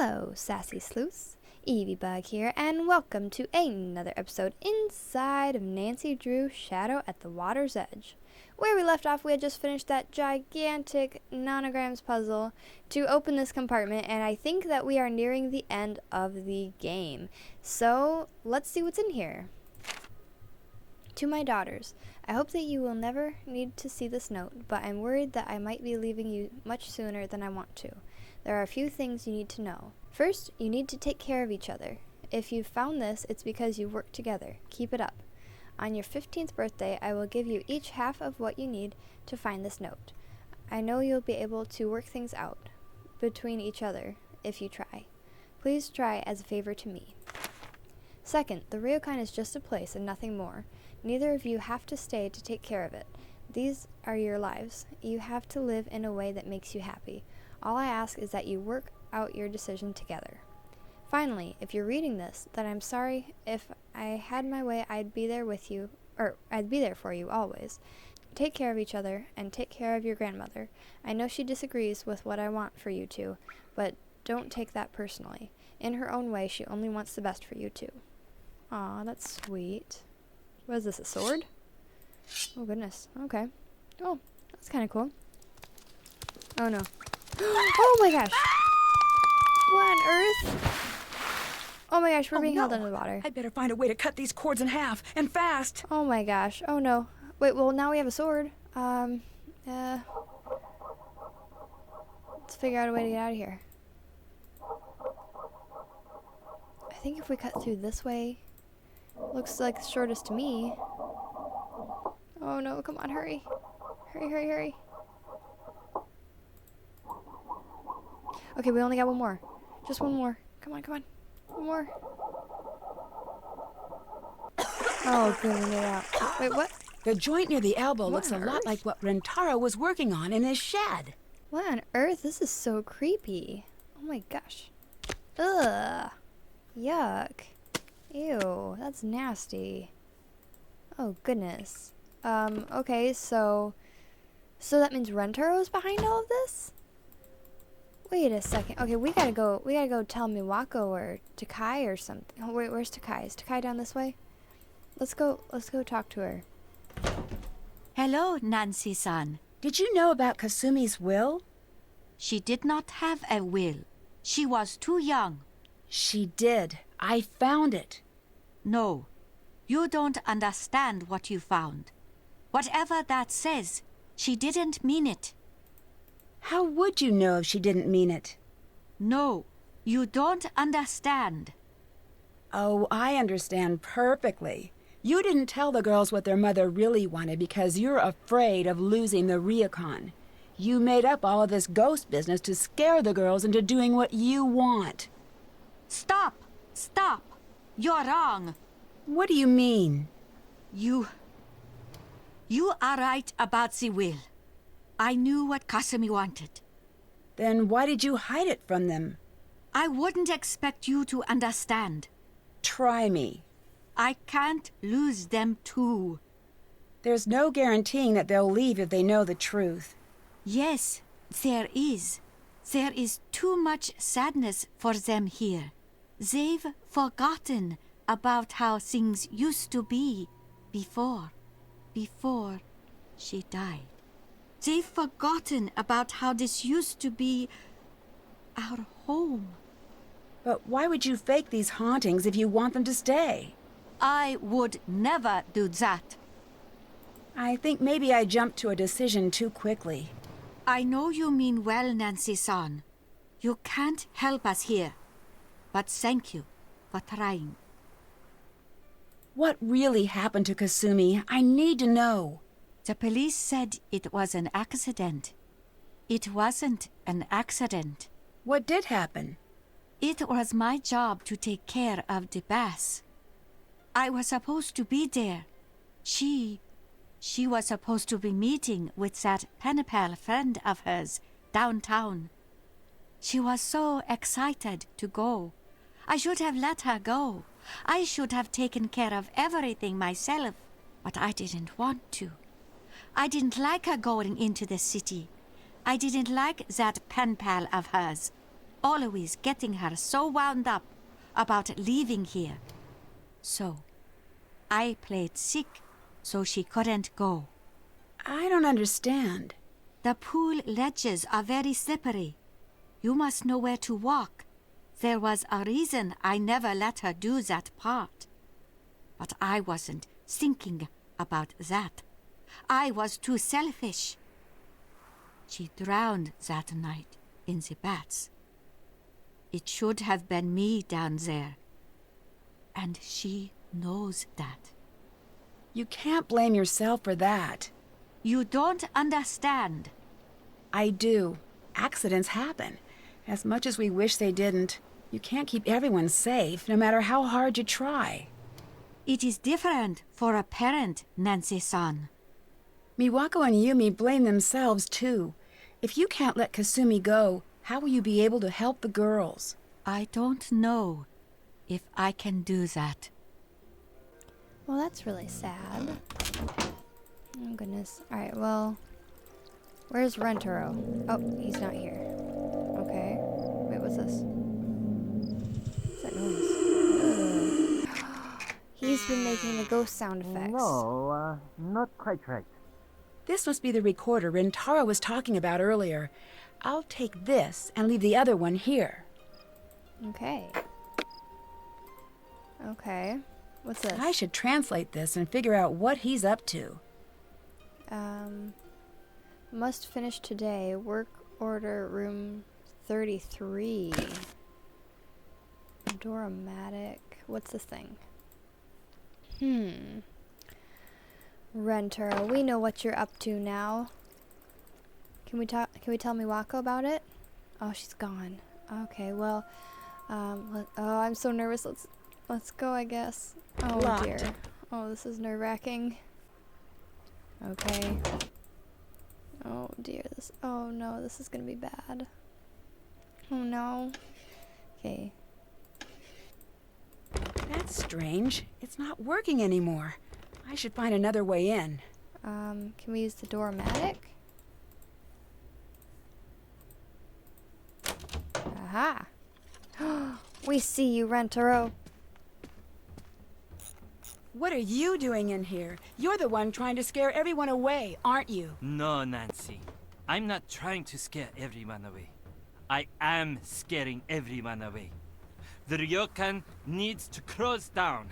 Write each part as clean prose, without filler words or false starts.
Hello, Sassy Sleuths. EvyBugg here, and welcome to another episode inside of Nancy Drew's Shadow at the Water's Edge. Where we left off, we had just finished that gigantic nanograms puzzle to open this compartment, and I think that we are nearing the end of the game. So, let's see what's in here. To my daughters, I hope that you will never need to see this note, but I'm worried that I might be leaving you much sooner than I want to. There are a few things you need to know. First, you need to take care of each other. If you've found this, it's because you work together. Keep it up. On your 15th birthday, I will give you each half of what you need to find this note. I know you'll be able to work things out between each other if you try. Please try as a favor to me. Second, the ryokan is just a place and nothing more. Neither of you have to stay to take care of it. These are your lives. You have to live in a way that makes you happy. All I ask is that you work out your decision together. Finally, if you're reading this, then I'm sorry. If I had my way, I'd be there with you, or I'd be there for you always. Take care of each other and take care of your grandmother. I know she disagrees with what I want for you two, but don't take that personally. In her own way, she only wants the best for you two. Aw, that's sweet. What is this, a sword? Oh goodness, okay. Oh, that's kind of cool. Oh no. Oh my gosh! What on earth? Oh my gosh, we're being held under the water. I better find a way to cut these cords in half, and fast! Oh my gosh, oh no. Wait, well now we have a sword. Let's figure out a way to get out of here. I think if we cut through this way, looks like the shortest to me. Oh no, come on, hurry. Hurry, hurry, hurry. Okay, we only got one more. Just one more. Come on, come on. One more. Oh, good, we made it out. Wait, what? The joint near the elbow What looks a on lot earth? like what Rentaro was working on in his shed. What on earth? This is so creepy. Oh my gosh. Ugh. Yuck. Ew, that's nasty. Oh, goodness. Okay, so that means Rentaro's behind all of this? Wait a second. Okay, we gotta go tell Miwako or Takai or something. Oh, wait, where's Takai? Is Takai down this way? Let's go talk to her. Hello, Nancy-san. Did you know about Kasumi's will? She did not have a will. She was too young. She did. I found it. No, you don't understand what you found. Whatever that says, she didn't mean it. How would you know if she didn't mean it? No, you don't understand. Oh, I understand perfectly. You didn't tell the girls what their mother really wanted because you're afraid of losing the ryokan. You made up all of this ghost business to scare the girls into doing what you want. Stop! Stop! You're wrong. What do you mean? You are right about the will. I knew what Kasumi wanted. Then why did you hide it from them? I wouldn't expect you to understand. Try me. I can't lose them too. There's no guaranteeing that they'll leave if they know the truth. Yes, there is. There is too much sadness for them here. They've forgotten about how things used to be before she died. They've forgotten about how this used to be our home. But why would you fake these hauntings if you want them to stay? I would never do that. I think maybe I jumped to a decision too quickly. I know you mean well, Nancy-san. You can't help us here. But thank you for trying. What really happened to Kasumi? I need to know. The police said it was an accident. It wasn't an accident. What did happen? It was my job to take care of the bass. I was supposed to be there. She was supposed to be meeting with that pen pal friend of hers downtown. She was so excited to go. I should have let her go. I should have taken care of everything myself, but I didn't want to. I didn't like her going into the city. I didn't like that pen pal of hers. always getting her so wound up about leaving here. So, I played sick so she couldn't go. I don't understand. The pool ledges are very slippery. You must know where to walk. There was a reason I never let her do that part. But I wasn't thinking about that. I was too selfish. She drowned that night in the baths. It should have been me down there. And she knows that. You can't blame yourself for that. You don't understand. I do. Accidents happen. As much as we wish they didn't, you can't keep everyone safe, no matter how hard you try. It is different for a parent, Nancy-san. Miwako and Yumi blame themselves, too. If you can't let Kasumi go, how will you be able to help the girls? I don't know if I can do that. Well, that's really sad. Oh, goodness. Alright, well... Where's Rentaro? Oh, he's not here. Okay. Wait, what's this? What's that noise? Ugh. He's been making the ghost sound effects. No, not quite right. This must be the recorder Rentaro was talking about earlier. I'll take this and leave the other one here. Okay. Okay. What's this? I should translate this and figure out what he's up to. Must finish today. Work order room 33. Doramatic. What's this thing? Renter, we know what you're up to now. Can we tell Miwako about it? Oh, she's gone. Okay, well, oh, I'm so nervous. Let's go, I guess. Oh Locked. dear. Oh, this is nerve-wracking. Okay. Oh dear, oh no, this is gonna be bad. Oh no. Okay. That's strange. It's not working anymore. I should find another way in. Can we use the Doramatic? Aha! We see you, Rentaro. What are you doing in here? You're the one trying to scare everyone away, aren't you? No, Nancy. I'm not trying to scare everyone away. I am scaring everyone away. The ryokan needs to close down.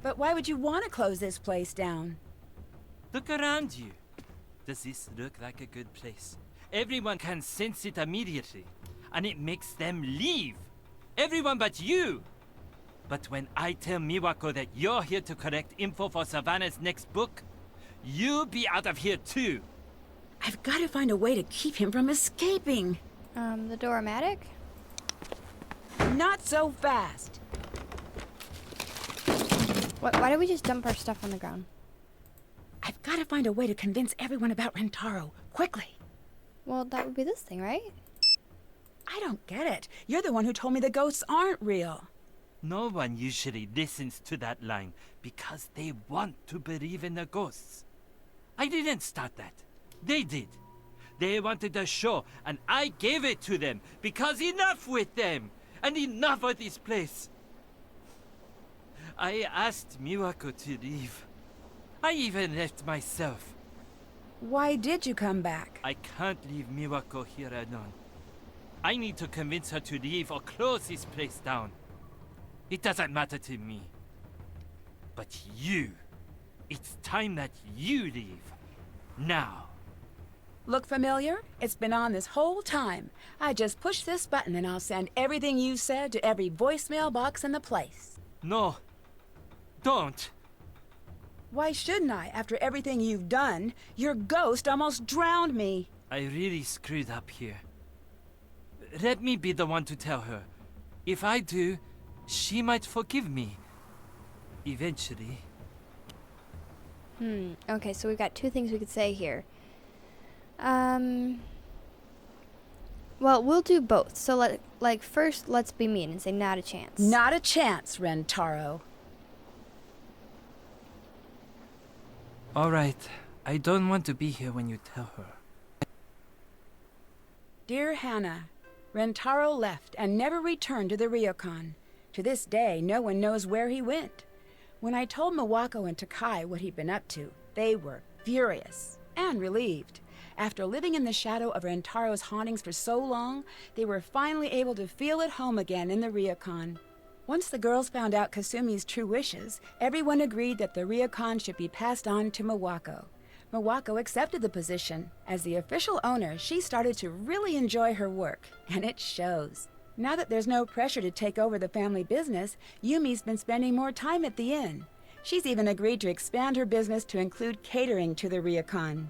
But why would you want to close this place down? Look around you. Does this look like a good place? Everyone can sense it immediately, and it makes them leave. Everyone but you. But when I tell Miwako that you're here to collect info for Savannah's next book, you'll be out of here too. I've got to find a way to keep him from escaping. The Doramatic? Not so fast. Why did we just dump our stuff on the ground? I've got to find a way to convince everyone about Rentaro, quickly. Well, that would be this thing, right? I don't get it. You're the one who told me the ghosts aren't real. No one usually listens to that line because they want to believe in the ghosts. I didn't start that. They did. They wanted a show, and I gave it to them because enough with them and enough of this place. I asked Miwako to leave. I even left myself. Why did you come back? I can't leave Miwako here alone. I need to convince her to leave or close this place down. It doesn't matter to me. But you, it's time that you leave. Now. Look familiar? It's been on this whole time. I just push this button and I'll send everything you said to every voicemail box in the place. No. Don't. Why shouldn't I, after everything you've done? Your ghost almost drowned me. I really screwed up here. Let me be the one to tell her. If I do, she might forgive me. Eventually. Okay, so we've got two things we could say here. Well, we'll do both. So, first, let's be mean and say not a chance. Not a chance, Rentaro. All right. I don't want to be here when you tell her. Dear Hannah, Rentaro left and never returned to the Ryokan. To this day, no one knows where he went. When I told Miwako and Takai what he'd been up to, they were furious and relieved. After living in the shadow of Rentaro's hauntings for so long, they were finally able to feel at home again in the Ryokan. Once the girls found out Kasumi's true wishes, everyone agreed that the Ryokan should be passed on to Miwako. Miwako accepted the position. As the official owner, she started to really enjoy her work, and it shows. Now that there's no pressure to take over the family business, Yumi's been spending more time at the inn. She's even agreed to expand her business to include catering to the Ryokan.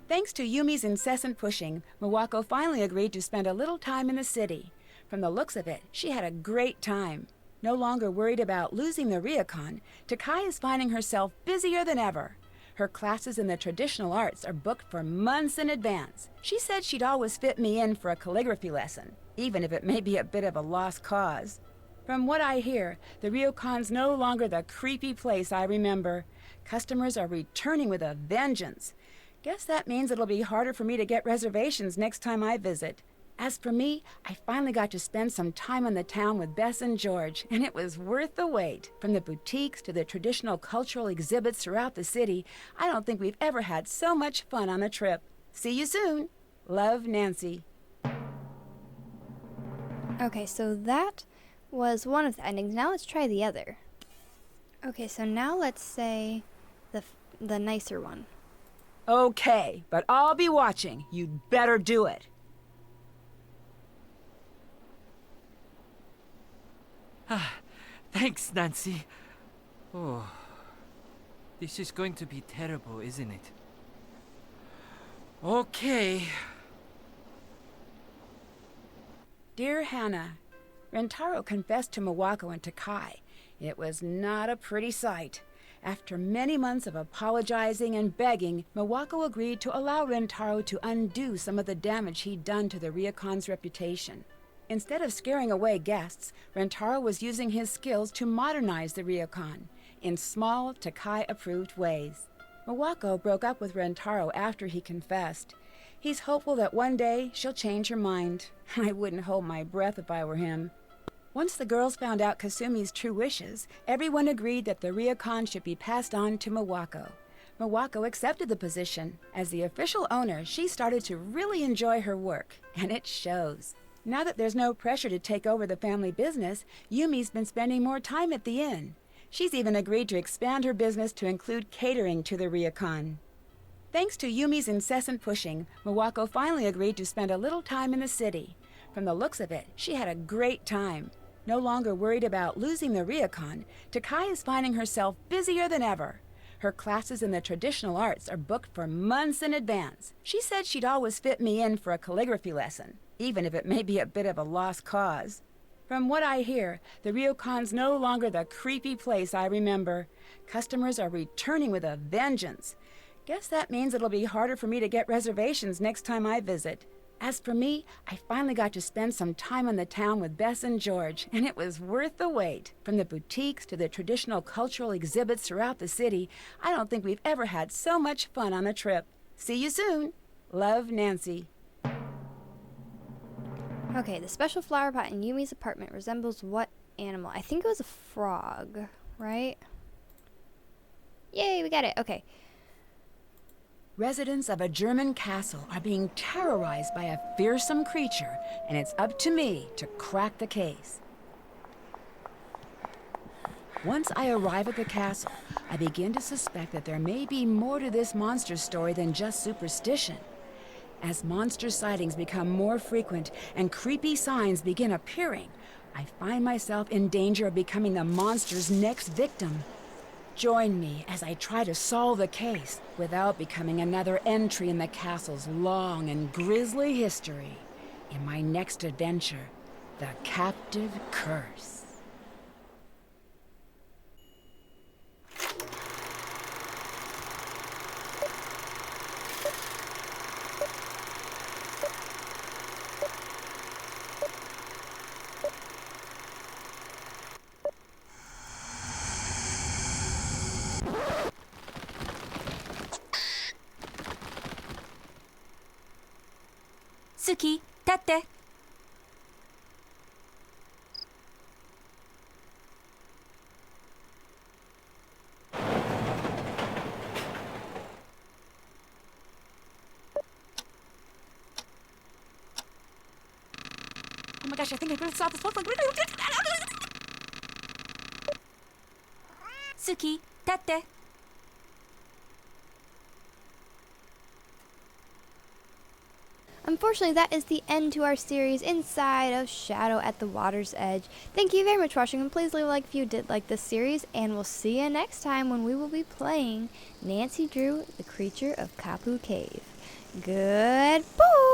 Thanks to Yumi's incessant pushing, Miwako finally agreed to spend a little time in the city. From the looks of it, she had a great time. No longer worried about losing the Ryokan, Takai is finding herself busier than ever. Her classes in the traditional arts are booked for months in advance. She said she'd always fit me in for a calligraphy lesson, even if it may be a bit of a lost cause. From what I hear, the Ryokan's no longer the creepy place I remember. Customers are returning with a vengeance. Guess that means it'll be harder for me to get reservations next time I visit. As for me, I finally got to spend some time in the town with Bess and George, and it was worth the wait. From the boutiques to the traditional cultural exhibits throughout the city, I don't think we've ever had so much fun on a trip. See you soon. Love, Nancy. Okay, so that was one of the endings. Now let's try the other. Okay, so now let's say the nicer one. Okay, but I'll be watching. You'd better do it. Thanks, Nancy. Oh, this is going to be terrible, isn't it? Okay. Dear Hannah, Rentaro confessed to Miwako and Takai. It was not a pretty sight. After many months of apologizing and begging, Miwako agreed to allow Rentaro to undo some of the damage he'd done to the Ryokan's reputation. Instead of scaring away guests, Rentaro was using his skills to modernize the Ryokan in small, Takai-approved ways. Miwako broke up with Rentaro after he confessed. He's hopeful that one day she'll change her mind. I wouldn't hold my breath if I were him. Once the girls found out Kasumi's true wishes, everyone agreed that the Ryokan should be passed on to Miwako. Miwako accepted the position. As the official owner, she started to really enjoy her work, and it shows. Now that there's no pressure to take over the family business, Yumi's been spending more time at the inn. She's even agreed to expand her business to include catering to the Ryokan. Thanks to Yumi's incessant pushing, Miwako finally agreed to spend a little time in the city. From the looks of it, she had a great time. No longer worried about losing the Ryokan, Takai is finding herself busier than ever. Her classes in the traditional arts are booked for months in advance. She said she'd always fit me in for a calligraphy lesson, even if it may be a bit of a lost cause. From what I hear, the Ryokan's no longer the creepy place I remember. Customers are returning with a vengeance. Guess that means it'll be harder for me to get reservations next time I visit. As for me, I finally got to spend some time in the town with Bess and George, and it was worth the wait. From the boutiques to the traditional cultural exhibits throughout the city, I don't think we've ever had so much fun on a trip. See you soon. Love, Nancy. Okay, the special flower pot in Yumi's apartment resembles what animal? I think it was a frog, right? Yay, we got it. Okay. Residents of a German castle are being terrorized by a fearsome creature, and it's up to me to crack the case. Once I arrive at the castle, I begin to suspect that there may be more to this monster story than just superstition. As monster sightings become more frequent and creepy signs begin appearing, I find myself in danger of becoming the monster's next victim. Join me as I try to solve the case without becoming another entry in the castle's long and grisly history. In my next adventure, The Captive Curse. Suki, 立って。Oh my gosh, I think I really saw this one. Suki, 立って。Unfortunately, that is the end to our series inside of Shadow at the Water's Edge. Thank you very much for watching, and please leave a like if you did like this series, and we'll see you next time when we will be playing Nancy Drew, the Creature of Kapu Cave. Goodbye!